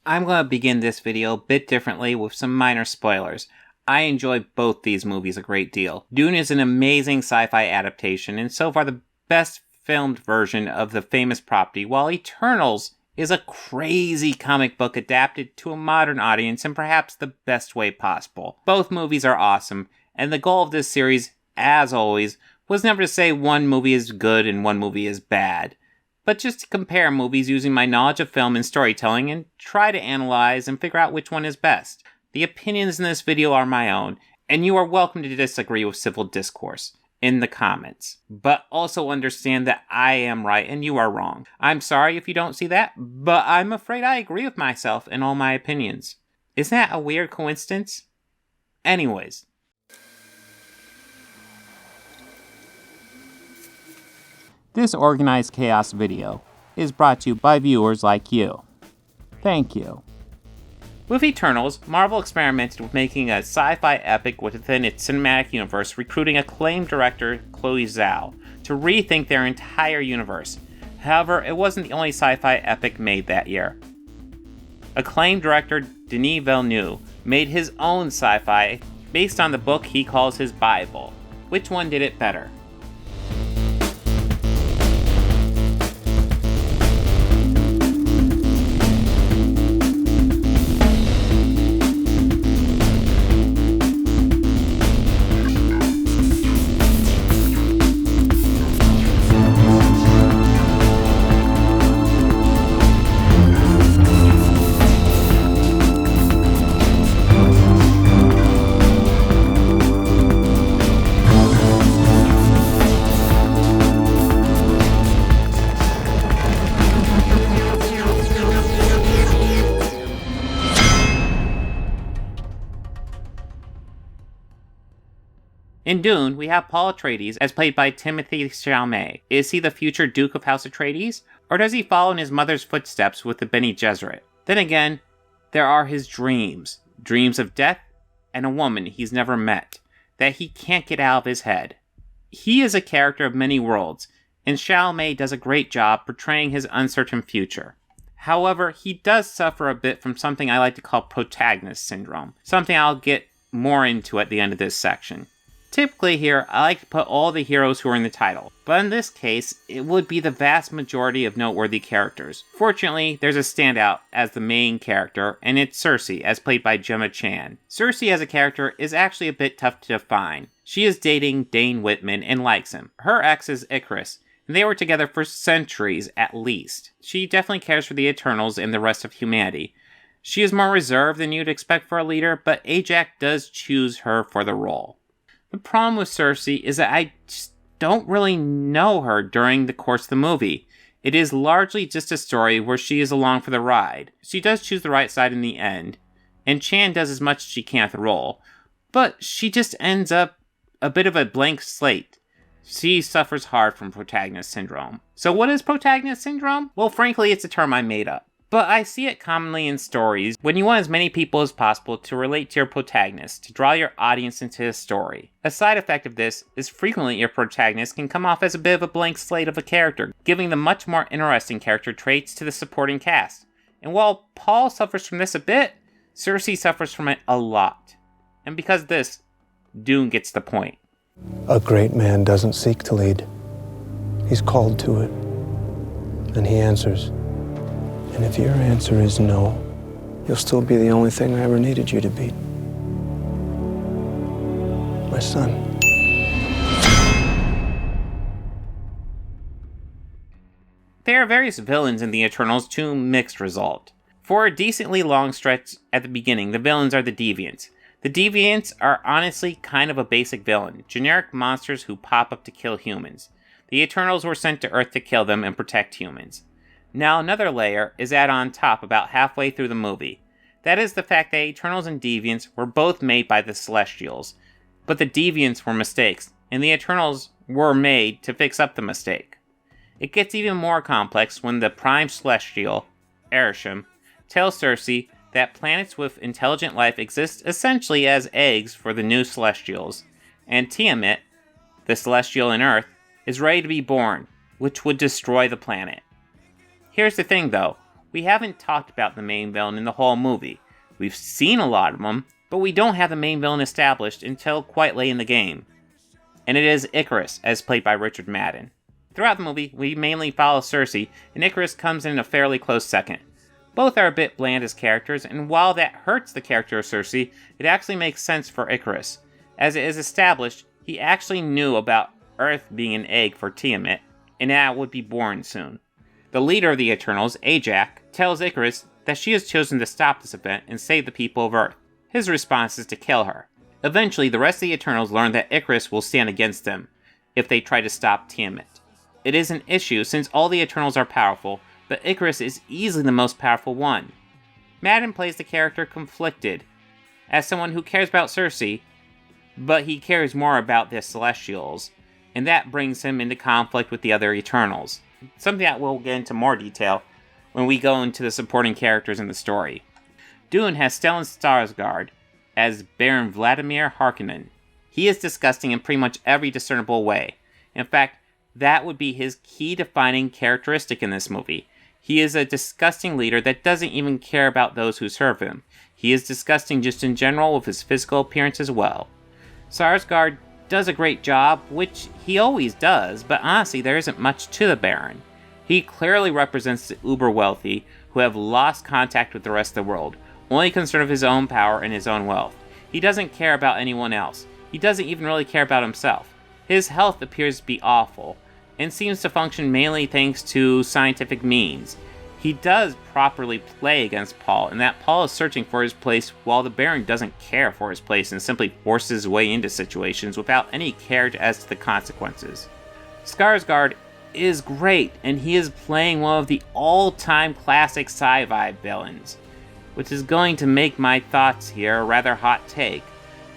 I'm going to begin this video a bit differently with some minor spoilers. I enjoy both these movies a great deal. Dune is an amazing sci-fi adaptation and so far the best filmed version of the famous property, while Eternals is a crazy comic book adapted to a modern audience in perhaps the best way possible. Both movies are awesome, and the goal of this series, as always, was never to say one movie is good and one movie is bad, but just to compare movies using my knowledge of film and storytelling and try to analyze and figure out which one is best. The opinions in this video are my own, and you are welcome to disagree with civil discourse in the comments. But also understand that I am right and you are wrong. I'm sorry if you don't see that, but I'm afraid I agree with myself in all my opinions. Isn't that a weird coincidence? Anyways. This Organized Chaos video is brought to you by viewers like you. Thank you. With Eternals, Marvel experimented with making a sci-fi epic within its cinematic universe, recruiting acclaimed director Chloe Zhao to rethink their entire universe. However, it wasn't the only sci-fi epic made that year. Acclaimed director Denis Villeneuve made his own sci-fi based on the book he calls his Bible. Which one did it better? In Dune, we have Paul Atreides, as played by Timothée Chalamet. Is he the future Duke of House Atreides? Or does he follow in his mother's footsteps with the Bene Gesserit? Then again, there are his dreams. Dreams of death and a woman he's never met, that he can't get out of his head. He is a character of many worlds, and Chalamet does a great job portraying his uncertain future. However, he does suffer a bit from something I like to call protagonist syndrome, something I'll get more into at the end of this section. Typically here, I like to put all the heroes who are in the title, but in this case, it would be the vast majority of noteworthy characters. Fortunately, there's a standout as the main character, and it's Cersei, as played by Gemma Chan. Cersei as a character is actually a bit tough to define. She is dating Dane Whitman and likes him. Her ex is Icarus, and they were together for centuries at least. She definitely cares for the Eternals and the rest of humanity. She is more reserved than you'd expect for a leader, but Ajax does choose her for the role. The problem with Cersei is that I just don't really know her during the course of the movie. It is largely just a story where she is along for the ride. She does choose the right side in the end, and Chan does as much as she can with the role, but she just ends up a bit of a blank slate. She suffers hard from protagonist syndrome. So what is protagonist syndrome? Well, frankly, it's a term I made up. But I see it commonly in stories when you want as many people as possible to relate to your protagonist, to draw your audience into the story. A side effect of this is frequently your protagonist can come off as a bit of a blank slate of a character, giving them much more interesting character traits to the supporting cast. And while Paul suffers from this a bit, Cersei suffers from it a lot. And because of this, Dune gets the point. A great man doesn't seek to lead. He's called to it. And he answers. And if your answer is no, you'll still be the only thing I ever needed you to be. My son. There are various villains in the Eternals to mixed result. For a decently long stretch at the beginning, the villains are the Deviants. The Deviants are honestly kind of a basic villain, generic monsters who pop up to kill humans. The Eternals were sent to Earth to kill them and protect humans. Now another layer is added on top about halfway through the movie. That is the fact that Eternals and Deviants were both made by the Celestials, but the Deviants were mistakes, and the Eternals were made to fix up the mistake. It gets even more complex when the Prime Celestial, Arishem, tells Cersei that planets with intelligent life exist essentially as eggs for the new Celestials, and Tiamat, the Celestial in Earth, is ready to be born, which would destroy the planet. Here's the thing though, we haven't talked about the main villain in the whole movie. We've seen a lot of them, but we don't have the main villain established until quite late in the game. And it is Icarus, as played by Richard Madden. Throughout the movie, we mainly follow Cersei, and Icarus comes in a fairly close second. Both are a bit bland as characters, and while that hurts the character of Cersei, it actually makes sense for Icarus. As it is established, he actually knew about Earth being an egg for Tiamat, and that it would be born soon. The leader of the Eternals, Ajak, tells Icarus that she has chosen to stop this event and save the people of Earth. His response is to kill her. Eventually, the rest of the Eternals learn that Icarus will stand against them if they try to stop Tiamat. It is an issue since all the Eternals are powerful, but Icarus is easily the most powerful one. Madden plays the character conflicted, as someone who cares about Cersei, but he cares more about the Celestials, and that brings him into conflict with the other Eternals. Something that we'll get into more detail when we go into the supporting characters in the story. Dune has Stellan Skarsgård as Baron Vladimir Harkonnen. He is disgusting in pretty much every discernible way. In fact, that would be his key defining characteristic in this movie. He is a disgusting leader that doesn't even care about those who serve him. He is disgusting just in general with his physical appearance as well. Skarsgård does a great job, which he always does, but honestly there isn't much to the Baron. He clearly represents the uber-wealthy who have lost contact with the rest of the world, only concerned with his own power and his own wealth. He doesn't care about anyone else. He doesn't even really care about himself. His health appears to be awful, and seems to function mainly thanks to scientific means. He does properly play against Paul, in that Paul is searching for his place while the Baron doesn't care for his place and simply forces his way into situations without any care as to the consequences. Skarsgård is great, and he is playing one of the all-time classic sci-fi villains, which is going to make my thoughts here a rather hot take.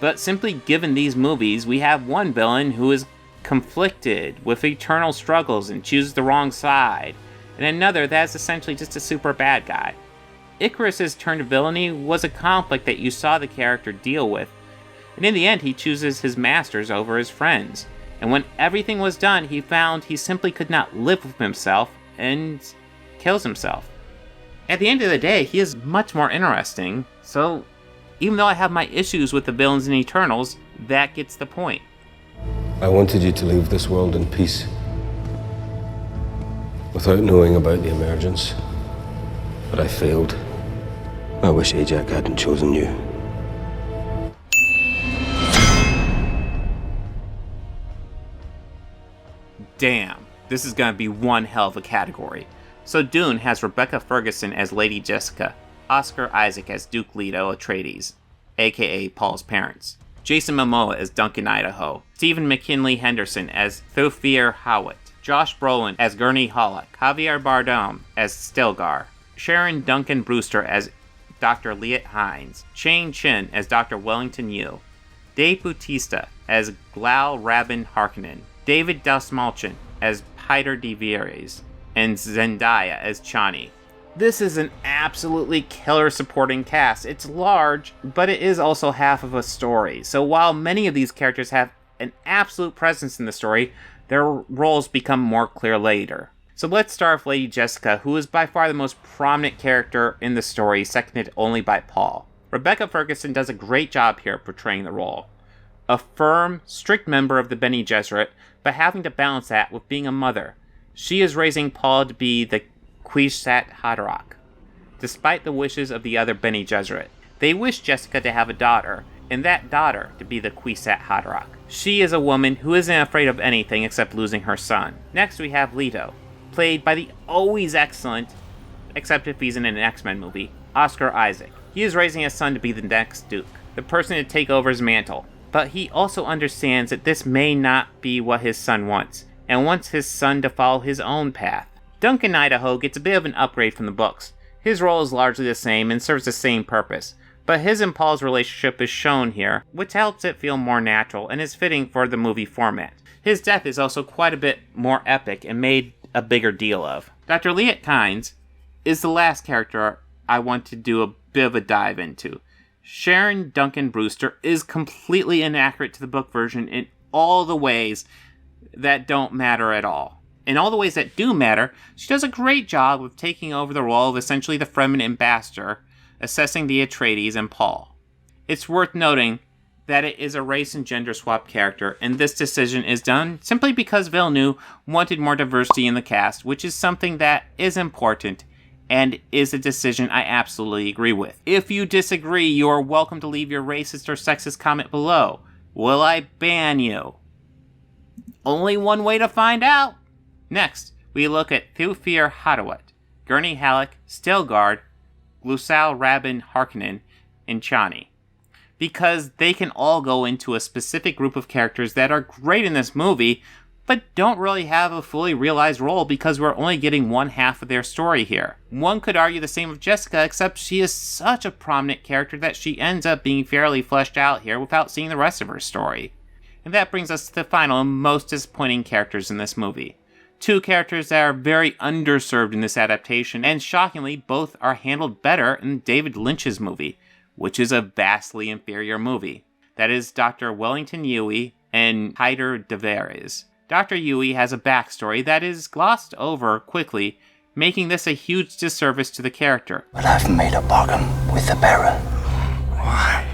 But simply given these movies, we have one villain who is conflicted with eternal struggles and chooses the wrong side, and another that is essentially just a super bad guy. Icarus's turn to villainy was a conflict that you saw the character deal with, and in the end he chooses his masters over his friends, and when everything was done he found he simply could not live with himself and kills himself. At the end of the day, he is much more interesting, so even though I have my issues with the villains in Eternals, that gets the point. I wanted you to leave this world in peace, without knowing about the emergence, but I failed. I wish Ajak hadn't chosen you. Damn, this is gonna be one hell of a category. So Dune has Rebecca Ferguson as Lady Jessica, Oscar Isaac as Duke Leto Atreides, aka Paul's parents, Jason Momoa as Duncan Idaho, Stephen McKinley Henderson as Thufir Hawat, Josh Brolin as Gurney Halleck, Javier Bardem as Stilgar, Sharon Duncan Brewster as Dr. Liet Hines, Shane Chin as Dr. Wellington Yu, Dave Bautista as Glau Rabin Harkonnen, David Dastmalchian as Peter de Vries, and Zendaya as Chani. This is an absolutely killer supporting cast. It's large, but it is also half of a story. So while many of these characters have an absolute presence in the story, their roles become more clear later. So let's start with Lady Jessica, who is by far the most prominent character in the story, seconded only by Paul. Rebecca Ferguson does a great job here portraying the role. A firm, strict member of the Bene Gesserit, but having to balance that with being a mother. She is raising Paul to be the Kwisatz Haderach, despite the wishes of the other Bene Gesserit. They wish Jessica to have a daughter, and that daughter to be the Kwisatz Haderach. She is a woman who isn't afraid of anything except losing her son. Next we have Leto, played by the always excellent, except if he's in an X-Men movie, Oscar Isaac. He is raising his son to be the next Duke, the person to take over his mantle. But he also understands that this may not be what his son wants, and wants his son to follow his own path. Duncan Idaho gets a bit of an upgrade from the books. His role is largely the same and serves the same purpose, but his and Paul's relationship is shown here, which helps it feel more natural and is fitting for the movie format. His death is also quite a bit more epic and made a bigger deal of. Dr. Liet Kynes is the last character I want to do a bit of a dive into. Sharon Duncan Brewster is completely inaccurate to the book version in all the ways that don't matter at all. In all the ways that do matter, she does a great job of taking over the role of essentially the Fremen ambassador, assessing the Atreides and Paul. It's worth noting that it is a race and gender swap character, and this decision is done simply because Villeneuve wanted more diversity in the cast, which is something that is important, and is a decision I absolutely agree with. If you disagree, you are welcome to leave your racist or sexist comment below. Will I ban you? Only one way to find out! Next, we look at Thufir Hadawat, Gurney Halleck, Stilgard, Glusal Rabin Harkonnen, and Chani. Because they can all go into a specific group of characters that are great in this movie, but don't really have a fully realized role because we're only getting one half of their story here. One could argue the same of Jessica, except she is such a prominent character that she ends up being fairly fleshed out here without seeing the rest of her story. And that brings us to the final and most disappointing characters in this movie. Two characters that are very underserved in this adaptation, and shockingly, both are handled better in David Lynch's movie, which is a vastly inferior movie. That is Dr. Wellington Yueh and Hyder Deveres. Dr. Yueh has a backstory that is glossed over quickly, making this a huge disservice to the character. But I've made a bargain with the Baron. Why?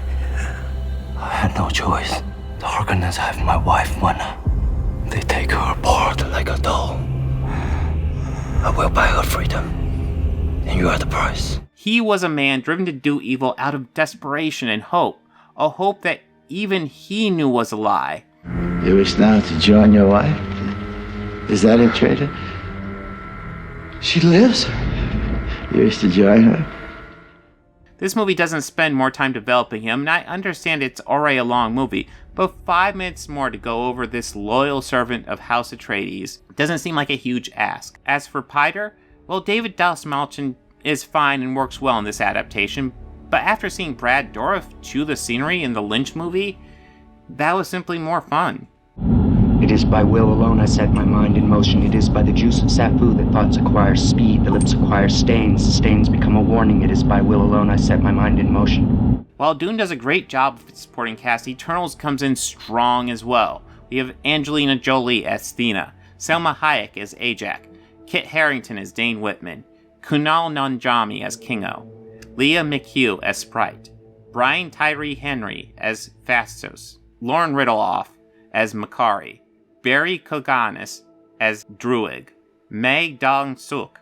I had no choice. The Harkonnens have my wife, Wena. They take her apart like a doll. I will buy her freedom, and you are the price. He was a man driven to do evil out of desperation and hope, a hope that even he knew was a lie. You wish now to join your wife? Is that it, traitor? She lives. You wish to join her? This movie doesn't spend more time developing him, and I understand it's already a long movie, but 5 minutes more to go over this loyal servant of House Atreides doesn't seem like a huge ask. As for Piter, well, David Dastmalchian is fine and works well in this adaptation, but after seeing Brad Dourif chew the scenery in the Lynch movie, that was simply more fun. It is by will alone I set my mind in motion. It is by the juice of Safu that thoughts acquire speed, the lips acquire stains, the stains become a warning. It is by will alone I set my mind in motion. While Dune does a great job of its supporting cast, Eternals comes in strong as well. We have Angelina Jolie as Thena, Selma Hayek as Ajak, Kit Harington as Dane Whitman, Kunal Nanjiani as Kingo, Leah McHugh as Sprite, Brian Tyree Henry as Phastos, Lauren Ridloff as Makari, Barry Koganis as Druig, Meg Dong-suk,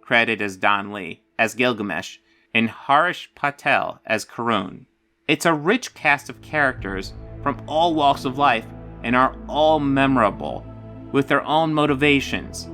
credited as Don Lee, as Gilgamesh, and Harish Patel as Karun. It's a rich cast of characters from all walks of life and are all memorable, with their own motivations.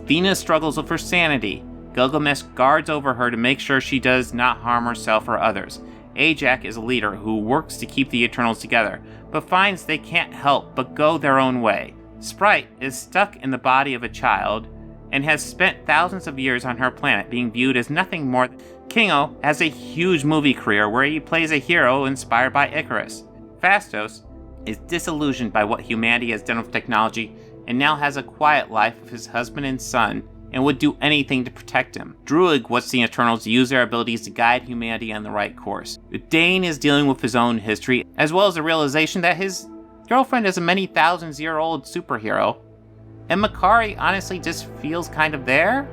Thena struggles with her sanity. Gilgamesh guards over her to make sure she does not harm herself or others. Ajak is a leader who works to keep the Eternals together, but finds they can't help but go their own way. Sprite is stuck in the body of a child and has spent thousands of years on her planet being viewed as nothing more than... Kingo has a huge movie career where he plays a hero inspired by Icarus. Phastos is disillusioned by what humanity has done with technology and now has a quiet life with his husband and son and would do anything to protect him. Druig wants the Eternals to use their abilities to guide humanity on the right course. Dane is dealing with his own history, as well as the realization that his girlfriend is a many thousands-year-old superhero. And Makari honestly just feels kind of there.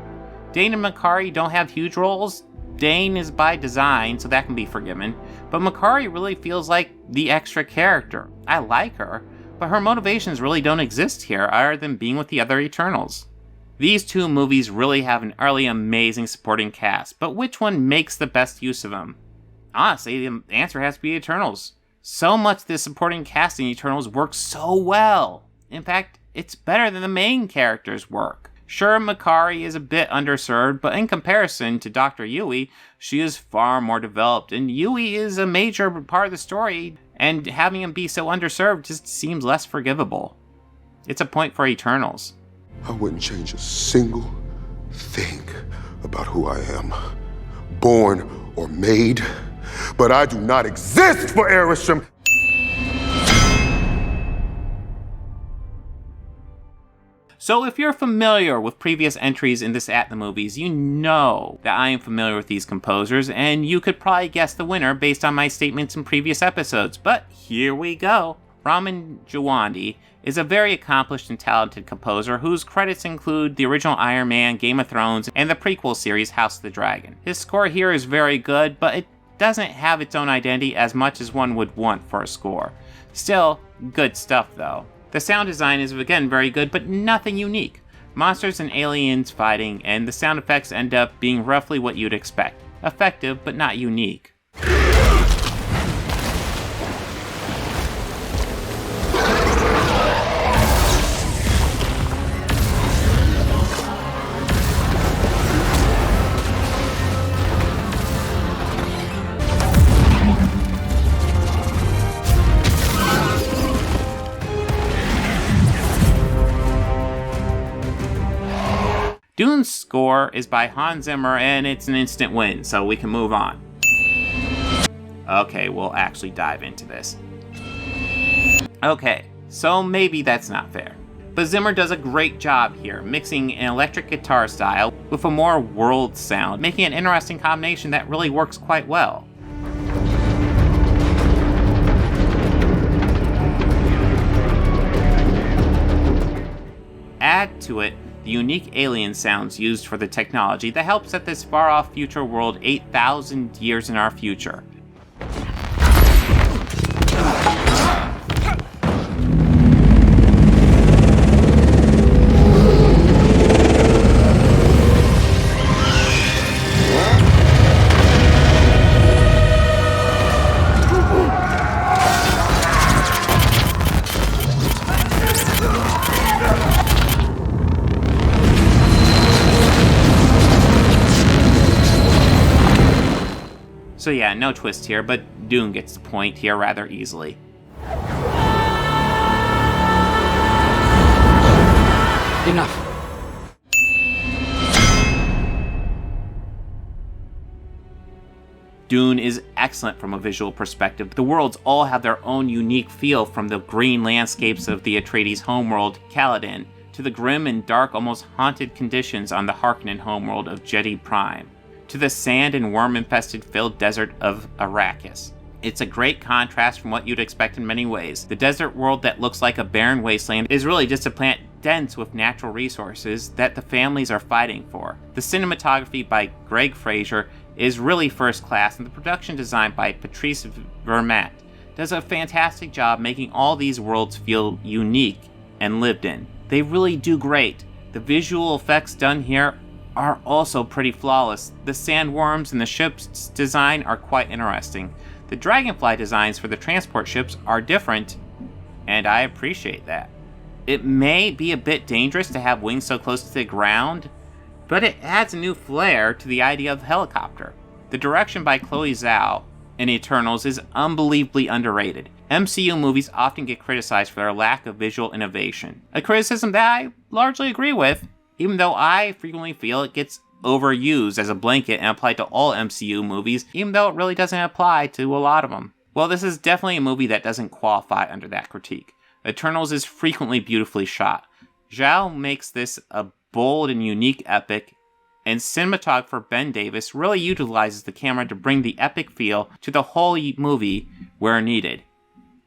Dane and Makari don't have huge roles. Dane is by design, so that can be forgiven. But Makari really feels like the extra character. I like her, but her motivations really don't exist here, other than being with the other Eternals. These two movies really have an early amazing supporting cast, but which one makes the best use of them? Honestly, the answer has to be Eternals. So much this supporting cast in Eternals works so well. In fact, it's better than the main characters' work. Sure, Makari is a bit underserved, but in comparison to Dr. Yueh, she is far more developed, and Yueh is a major part of the story, and having him be so underserved just seems less forgivable. It's a point for Eternals. I wouldn't change a single thing about who I am, born or made, but I do not exist for Erisham. So if you're familiar with previous entries in this At the Movies, you know that I am familiar with these composers, and you could probably guess the winner based on my statements in previous episodes, but here we go. Ramin Djawadi is a very accomplished and talented composer whose credits include the original Iron Man, Game of Thrones, and the prequel series House of the Dragon. His score here is very good, but it doesn't have its own identity as much as one would want for a score. Still, good stuff though. The sound design is again very good, but nothing unique. Monsters and aliens fighting, and the sound effects end up being roughly what you'd expect. Effective, but not unique. Dune's score is by Hans Zimmer, and it's an instant win, so we can move on. Okay, we'll actually dive into this. Okay, so maybe that's not fair. But Zimmer does a great job here, mixing an electric guitar style with a more world sound, making an interesting combination that really works quite well. Add to it the unique alien sounds used for the technology that helps set this far-off future world 8,000 years in our future. So yeah, no twist here, but Dune gets the point here rather easily. Enough. Dune is excellent from a visual perspective. The worlds all have their own unique feel, from the green landscapes of the Atreides homeworld, Caladan, to the grim and dark, almost haunted conditions on the Harkonnen homeworld of Jedi Prime, to the sand and worm-infested filled desert of Arrakis. It's a great contrast from what you'd expect in many ways. The desert world that looks like a barren wasteland is really just a planet dense with natural resources that the families are fighting for. The cinematography by Greg Fraser is really first class, and the production design by Patrice Vermette does a fantastic job making all these worlds feel unique and lived in. They really do great. The visual effects done here are also pretty flawless. The sandworms and the ship's design are quite interesting. The dragonfly designs for the transport ships are different, and I appreciate that. It may be a bit dangerous to have wings so close to the ground, but it adds a new flair to the idea of helicopter. The direction by Chloe Zhao in Eternals is unbelievably underrated. MCU movies often get criticized for their lack of visual innovation, a criticism that I largely agree with, even though I frequently feel it gets overused as a blanket and applied to all MCU movies, even though it really doesn't apply to a lot of them. Well, this is definitely a movie that doesn't qualify under that critique. Eternals is frequently beautifully shot. Zhao makes this a bold and unique epic, and cinematographer Ben Davis really utilizes the camera to bring the epic feel to the whole movie where needed.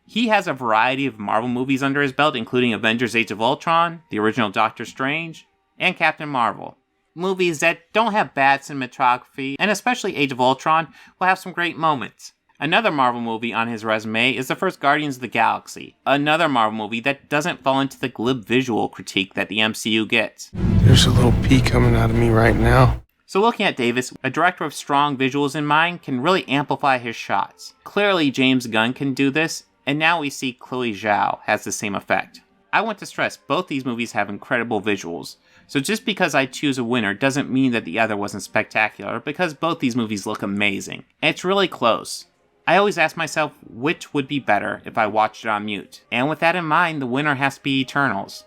He has a variety of Marvel movies under his belt, including Avengers Age of Ultron, the original Doctor Strange, and Captain Marvel. Movies that don't have bad cinematography, and especially Age of Ultron, will have some great moments. Another Marvel movie on his resume is the first Guardians of the Galaxy, another Marvel movie that doesn't fall into the glib visual critique that the MCU gets. There's a little pee coming out of me right now. So looking at Davis, a director with strong visuals in mind can really amplify his shots. Clearly James Gunn can do this, and now we see Chloe Zhao has the same effect. I want to stress both these movies have incredible visuals, so just because I choose a winner doesn't mean that the other wasn't spectacular, because both these movies look amazing. And it's really close. I always ask myself which would be better if I watched it on mute. And with that in mind, the winner has to be Eternals.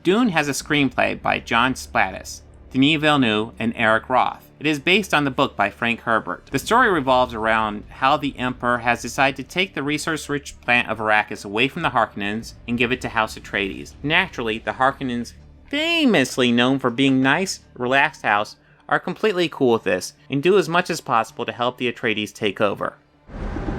Dune has a screenplay by John Splatus, Denis Villeneuve, and Eric Roth. It is based on the book by Frank Herbert. The story revolves around how the Emperor has decided to take the resource-rich planet of Arrakis away from the Harkonnens and give it to House Atreides. Naturally, the Harkonnens famously known for being nice, relaxed house, are completely cool with this and do as much as possible to help the Atreides take over.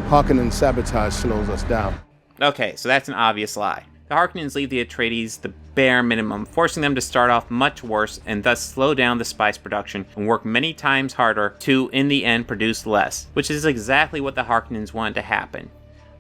Harkonnen's sabotage slows us down. Okay, so that's an obvious lie. The Harkonnens leave the Atreides the bare minimum, forcing them to start off much worse and thus slow down the spice production and work many times harder to, in the end, produce less, which is exactly what the Harkonnens wanted to happen.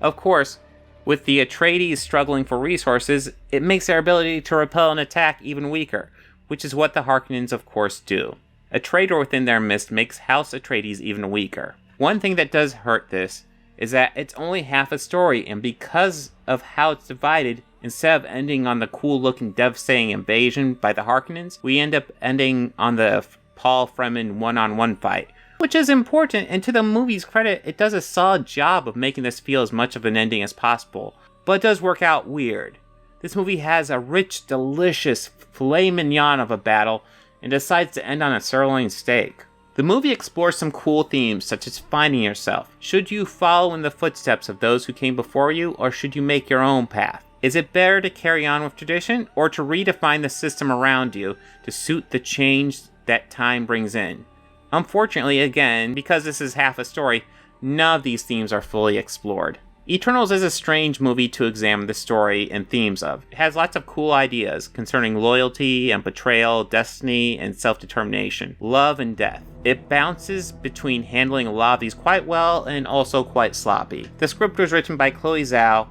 Of course, with the Atreides struggling for resources, it makes their ability to repel an attack even weaker, which is what the Harkonnens of course do. A traitor within their midst makes House Atreides even weaker. One thing that does hurt this is that it's only half a story, and because of how it's divided, instead of ending on the cool-looking devastating invasion by the Harkonnens, we end up ending on the Paul Fremen one-on-one fight, which is important, and to the movie's credit, it does a solid job of making this feel as much of an ending as possible, but it does work out weird. This movie has a rich, delicious filet mignon of a battle, and decides to end on a sirloin steak. The movie explores some cool themes, such as finding yourself. Should you follow in the footsteps of those who came before you, or should you make your own path? Is it better to carry on with tradition, or to redefine the system around you to suit the change that time brings in? Unfortunately, again, because this is half a story, none of these themes are fully explored. Eternals is a strange movie to examine the story and themes of. It has lots of cool ideas concerning loyalty and betrayal, destiny and self-determination, love and death. It bounces between handling a lot of these quite well and also quite sloppy. The script was written by Chloe Zhao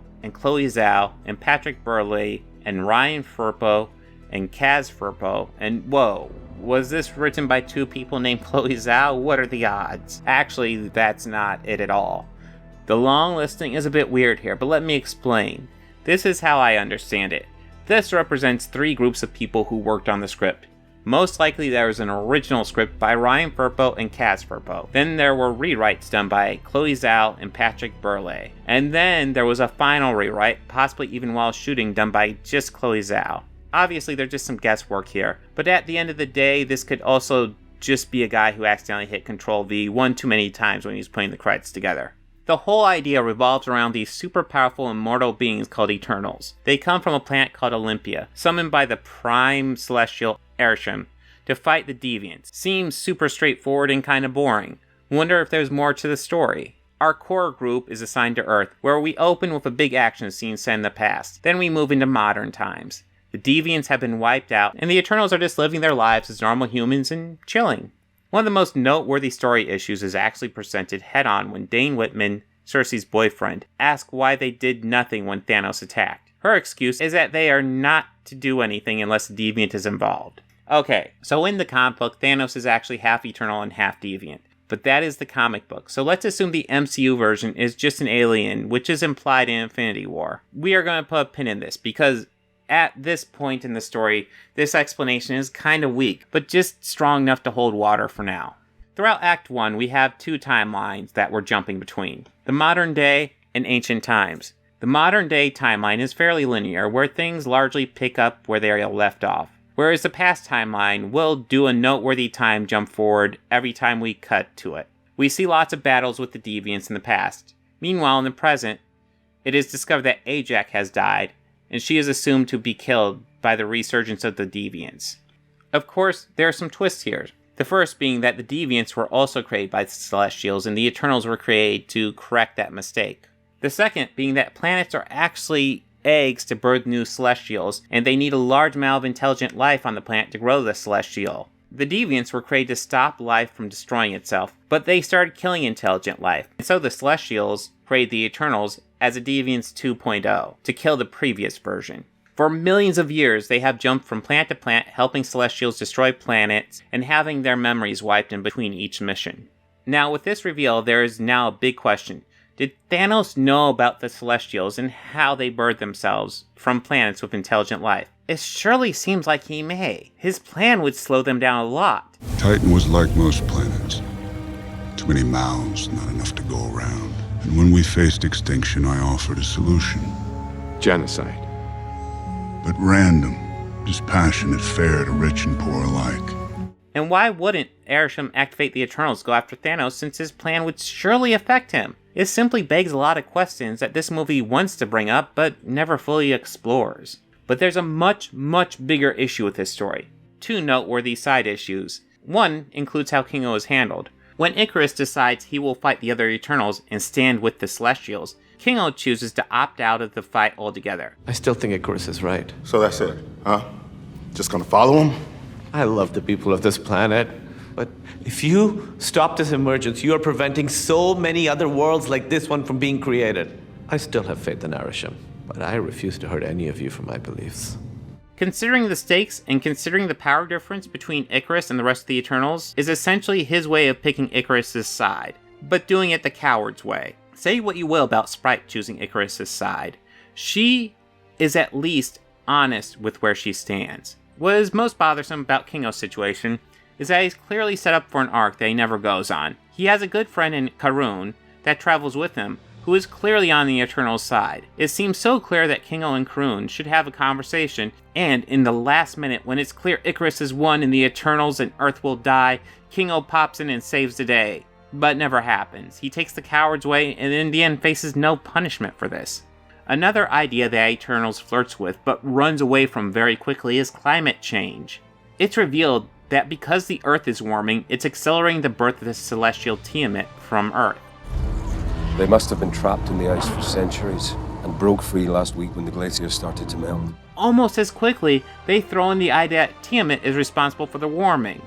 and Patrick Burleigh and Ryan Firpo and Kaz Firpo, and whoa, was this written by two people named Chloe Zhao? What are the odds? Actually, that's not it at all. The long listing is a bit weird here, but let me explain. This is how I understand it. This represents three groups of people who worked on the script. Most likely there was an original script by Ryan Firpo and Kaz Firpo. Then there were rewrites done by Chloe Zhao and Patrick Burleigh. And then there was a final rewrite, possibly even while shooting, done by just Chloe Zhao. Obviously there's just some guesswork here, but at the end of the day, this could also just be a guy who accidentally hit Ctrl-V one too many times when he was putting the credits together. The whole idea revolves around these super powerful immortal beings called Eternals. They come from a planet called Olympia, summoned by the prime celestial Arishem to fight the Deviants. Seems super straightforward and kinda boring. Wonder if there's more to the story. Our core group is assigned to Earth, where we open with a big action scene set in the past. Then we move into modern times. The Deviants have been wiped out, and the Eternals are just living their lives as normal humans and chilling. One of the most noteworthy story issues is actually presented head-on when Dane Whitman, Cersei's boyfriend, asks why they did nothing when Thanos attacked. Her excuse is that they are not to do anything unless the Deviant is involved. Okay, so in the comic book, Thanos is actually half Eternal and half Deviant. But that is the comic book, so let's assume the MCU version is just an alien, which is implied in Infinity War. We are going to put a pin in this, because at this point in the story, this explanation is kind of weak, but just strong enough to hold water for now. Throughout Act 1, we have two timelines that we're jumping between. The modern day and ancient times. The modern day timeline is fairly linear, where things largely pick up where they are left off. Whereas the past timeline will do a noteworthy time jump forward every time we cut to it. We see lots of battles with the Deviants in the past. Meanwhile, in the present, it is discovered that Ajak has died, and she is assumed to be killed by the resurgence of the Deviants. Of course, there are some twists here. The first being that the Deviants were also created by the Celestials, and the Eternals were created to correct that mistake. The second being that planets are actually eggs to birth new Celestials, and they need a large amount of intelligent life on the planet to grow the Celestial. The Deviants were created to stop life from destroying itself, but they started killing intelligent life, and so the Celestials created the Eternals as a Deviants 2.0 to kill the previous version. For millions of years, they have jumped from planet to planet, helping Celestials destroy planets and having their memories wiped in between each mission. Now, with this reveal, there is now a big question. Did Thanos know about the Celestials and how they birthed themselves from planets with intelligent life? It surely seems like he may. His plan would slow them down a lot. Titan was like most planets. Too many mouths, not enough to go around. And when we faced extinction, I offered a solution. Genocide. But random, dispassionate, fair to rich and poor alike. And why wouldn't Arishem activate the Eternals to go after Thanos, since his plan would surely affect him? It simply begs a lot of questions that this movie wants to bring up, but never fully explores. But there's a much, much bigger issue with this story. Two noteworthy side issues. One includes how Kingo is handled. When Icarus decides he will fight the other Eternals and stand with the Celestials, Kingo chooses to opt out of the fight altogether. I still think Icarus is right. So that's it, huh? Just gonna follow him? I love the people of this planet. But if you stop this emergence, you are preventing so many other worlds like this one from being created. I still have faith in Arisham, but I refuse to hurt any of you for my beliefs. Considering the stakes and considering the power difference between Icarus and the rest of the Eternals is essentially his way of picking Icarus' side, but doing it the coward's way. Say what you will about Sprite choosing Icarus' side. She is at least honest with where she stands. What is most bothersome about Kingo's situation is that he's clearly set up for an arc that he never goes on. He has a good friend in Karun that travels with him, who is clearly on the Eternals' side. It seems so clear that Kingo and Karun should have a conversation, and in the last minute, when it's clear Icarus is won and the Eternals and Earth will die, Kingo pops in and saves the day. But it never happens. He takes the coward's way, and in the end faces no punishment for this. Another idea that Eternals flirts with, but runs away from very quickly, is climate change. It's revealed that because the Earth is warming, it's accelerating the birth of the celestial Tiamat from Earth. They must have been trapped in the ice for centuries and broke free last week when the glaciers started to melt. Almost as quickly, they throw in the idea that Tiamat is responsible for the warming.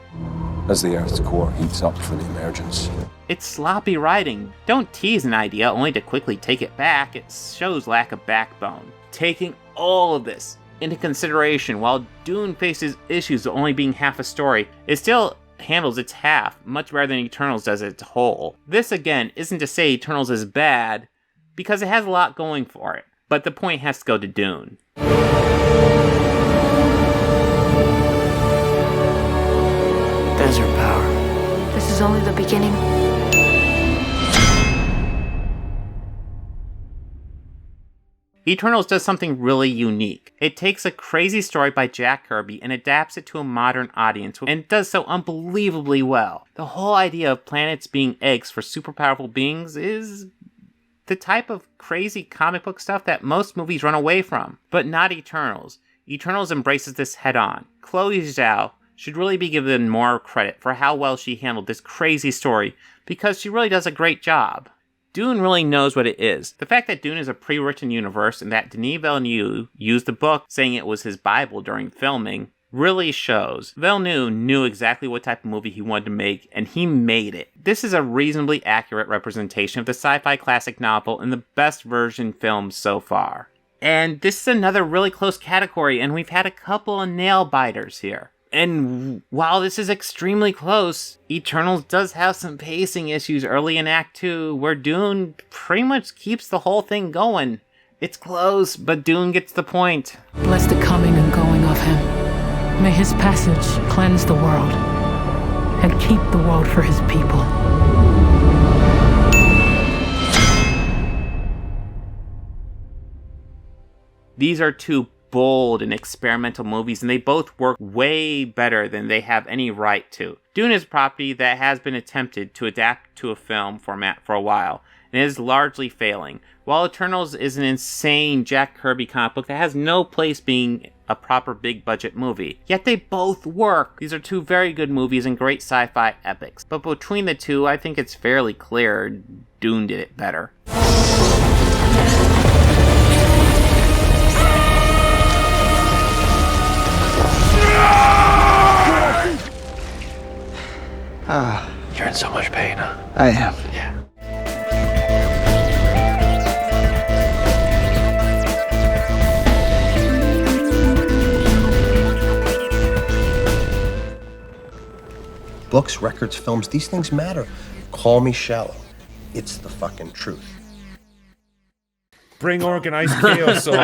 As the Earth's core heats up for the emergence. It's sloppy writing. Don't tease an idea only to quickly take it back. It shows lack of backbone. Taking all of this into consideration, while Dune faces issues of only being half a story, it still handles its half much better than Eternals does its whole. This, again, isn't to say Eternals is bad, because it has a lot going for it, but the point has to go to Dune. Desert power. This is only the beginning. Eternals does something really unique. It takes a crazy story by Jack Kirby and adapts it to a modern audience, and does so unbelievably well. The whole idea of planets being eggs for super powerful beings is the type of crazy comic book stuff that most movies run away from, but not Eternals. Eternals embraces this head on. Chloe Zhao should really be given more credit for how well she handled this crazy story, because she really does a great job. Dune really knows what it is. The fact that Dune is a pre-written universe and that Denis Villeneuve used the book saying it was his Bible during filming really shows. Villeneuve knew exactly what type of movie he wanted to make, and he made it. This is a reasonably accurate representation of the sci-fi classic novel and the best version filmed so far. And this is another really close category, and we've had a couple of nail-biters here. And while this is extremely close, Eternals does have some pacing issues early in Act 2, where Dune pretty much keeps the whole thing going. It's close, but Dune gets the point. Bless the coming and going of him. May his passage cleanse the world and keep the world for his people. These are two bold and experimental movies, and they both work way better than they have any right to. Dune is a property that has been attempted to adapt to a film format for a while, and is largely failing, while Eternals is an insane Jack Kirby comic book that has no place being a proper big budget movie. Yet they both work! These are two very good movies and great sci-fi epics, but between the two, I think it's fairly clear Dune did it better. You're in so much pain, huh? I am. Yeah. Books, records, films, these things matter. Call me shallow. It's the fucking truth. Bring organized chaos on.